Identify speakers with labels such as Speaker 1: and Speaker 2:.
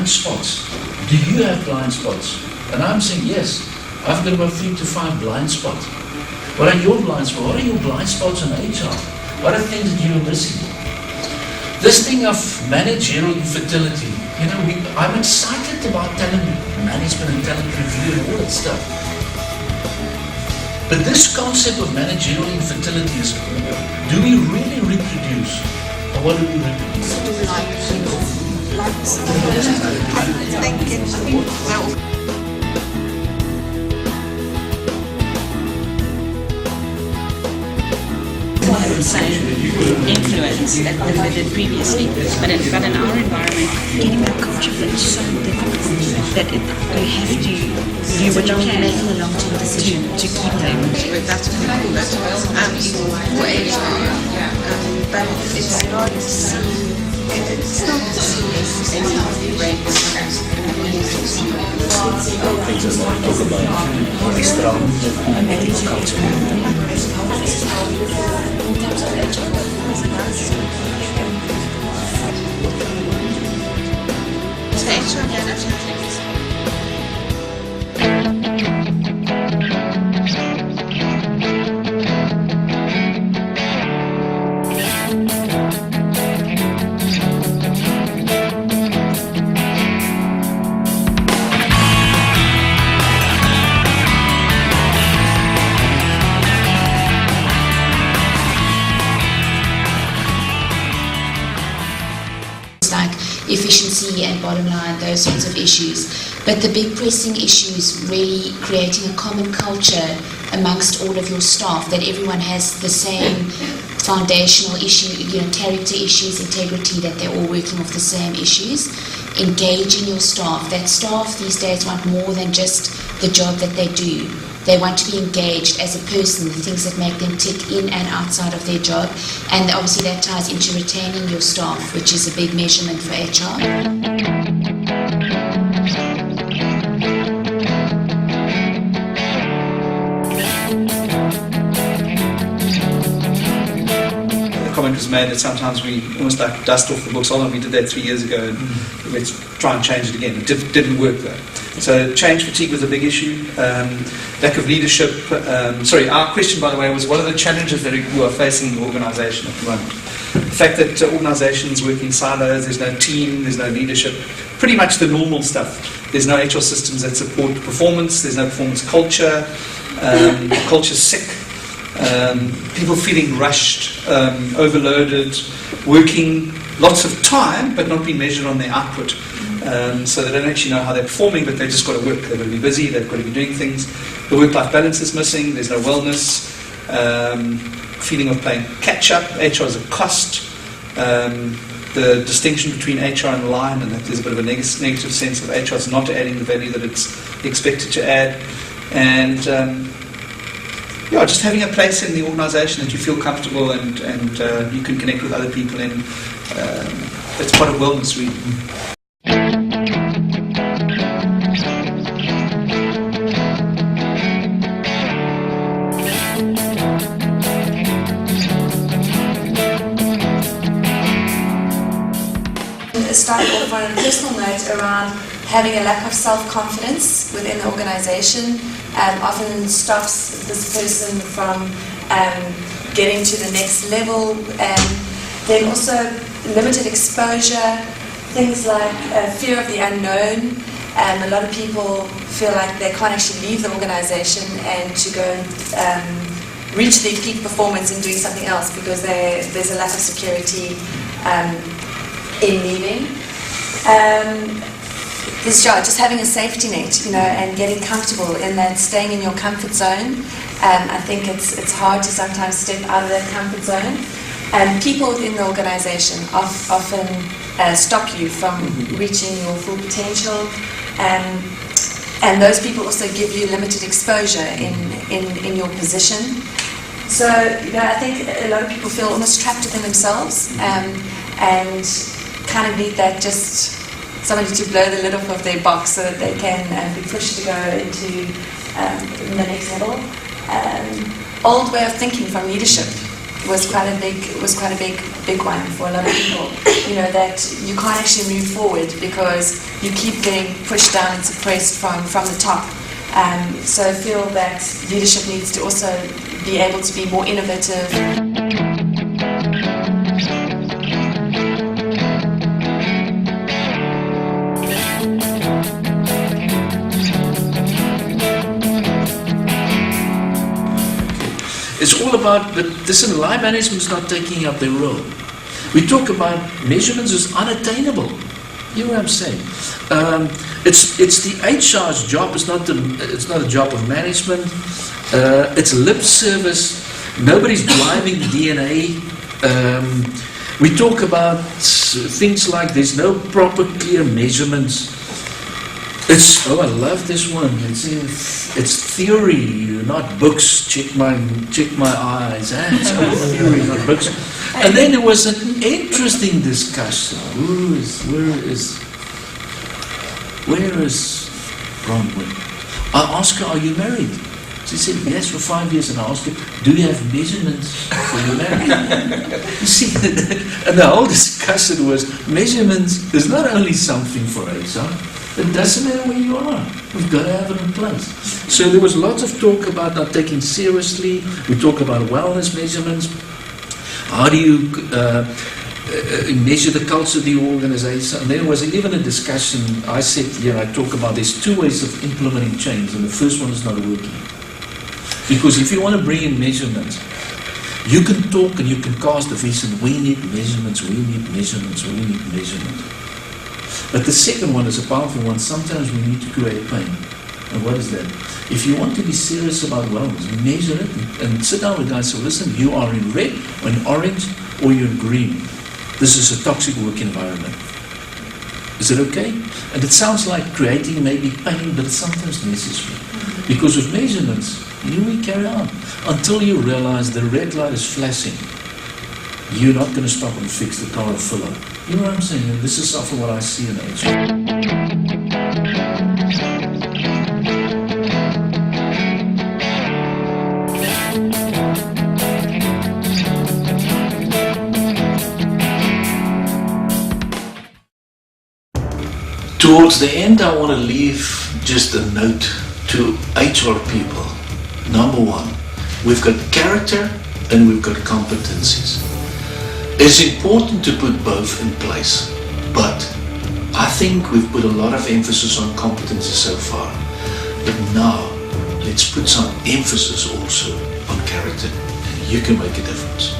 Speaker 1: blind spots. Do you have blind spots? And I'm saying, yes, I've got about 3 to 5 blind spots. What are your blind spots? What are your blind spots in HR? What are things that you're missing? This thing of managerial infertility, I'm excited about talent management and talent review and all that stuff. But this concept of managerial infertility is, do we really reproduce? Or what do we reproduce?
Speaker 2: Same influence that they did previously, but in our environment, getting that culture fit is so difficult that you have to do what you can to keep them.
Speaker 3: That's really cool. That's for HR, but it's not the same. It's not the same
Speaker 4: things that I talk about extra culture.
Speaker 5: like efficiency and bottom line, those sorts of issues. But the big pressing issue is really creating a common culture amongst all of your staff, that everyone has the same foundational issue, character issues, integrity, that they're all working off the same issues. Engaging your staff. That staff these days want more than just the job that they do. They want to be engaged as a person, the things that make them tick in and outside of their job. And obviously that ties into retaining your staff, which is a big measurement for HR.
Speaker 6: Comment was made that sometimes we almost like dust off the books. We did that 3 years ago, and let's try and change it again. It didn't work though. So change fatigue was a big issue. Lack of leadership. Our question, by the way, was what are the challenges that you are facing in the organisation at the moment? The fact that organisations work in silos, there's no team, there's no leadership, pretty much the normal stuff. There's no HR systems that support performance, there's no performance culture, culture's sick. People feeling rushed, overloaded, working lots of time but not being measured on their output. So they don't actually know how they're performing, but they've just got to work. They've got to be busy, they've got to be doing things. The work-life balance is missing, there's no wellness, feeling of playing catch-up. HR is a cost. The distinction between HR and line, and that there's a bit of a negative sense of HR is not adding the value that it's expected to add. And just having a place in the organisation that you feel comfortable and you can connect with other people in. It's part of wellness, really.
Speaker 7: Start off on a personal note around having a lack of self-confidence within the organisation. Often stops this person from getting to the next level. Then also limited exposure, things like fear of the unknown. A lot of people feel like they can't actually leave the organisation and to go and reach their peak performance in doing something else because there's a lack of security in leaving. Just having a safety net, and getting comfortable in that, staying in your comfort zone. I think it's hard to sometimes step out of that comfort zone. And people within the organisation often stop you from reaching your full potential. And those people also give you limited exposure in your position. So, I think a lot of people feel almost trapped within themselves and kind of need that just somebody to blow the lid off of their box so that they can be pushed to go into the next level. Old way of thinking from leadership. was quite a big one for a lot of people. You know, that you can't actually move forward because you keep getting pushed down and suppressed from the top. So I feel that leadership needs to also be able to be more innovative.
Speaker 1: It's all about, but listen, line management is not taking up their role. We talk about measurements as unattainable. You know what I'm saying? It's the HR's job. It's not a job of management. It's lip service. Nobody's driving the DNA. We talk about things like there's no proper clear measurements. I love this one. It's theory, not books. Check my eyes. It's all theory, not books. And then there was an interesting discussion. Where is Bronwyn? I asked her, are you married? She said, yes, for 5 years. And I asked her, do you have measurements for your marriage? You see, and the whole discussion was, measurements is not only something for HR, it doesn't matter where you are. We've got to have it in place. So there was lots of talk about not taking seriously. We talk about wellness measurements. How do you measure the culture of the organization? And there was even a discussion. I said here, I talk about there's two ways of implementing change, and the first one is not working. Because if you want to bring in measurements, you can talk and you can cast the vision, we need measurements, we need measurements, we need measurements. But the second one is a powerful one. Sometimes we need to create pain. And what is that? If you want to be serious about wellness, measure it and sit down with guys and say, listen, you are in red or in orange or you're in green. This is a toxic work environment. Is it okay? And it sounds like creating maybe pain, but it's sometimes necessary. Because with measurements, we carry on until you realize the red light is flashing. You're not going to stop and fix the car or fill up. You know what I'm saying? And this is often what I see in HR. Towards the end, I want to leave just a note to HR people. Number one, we've got character and we've got competencies. It's important to put both in place, but I think we've put a lot of emphasis on competencies so far. But now, let's put some emphasis also on character, and you can make a difference.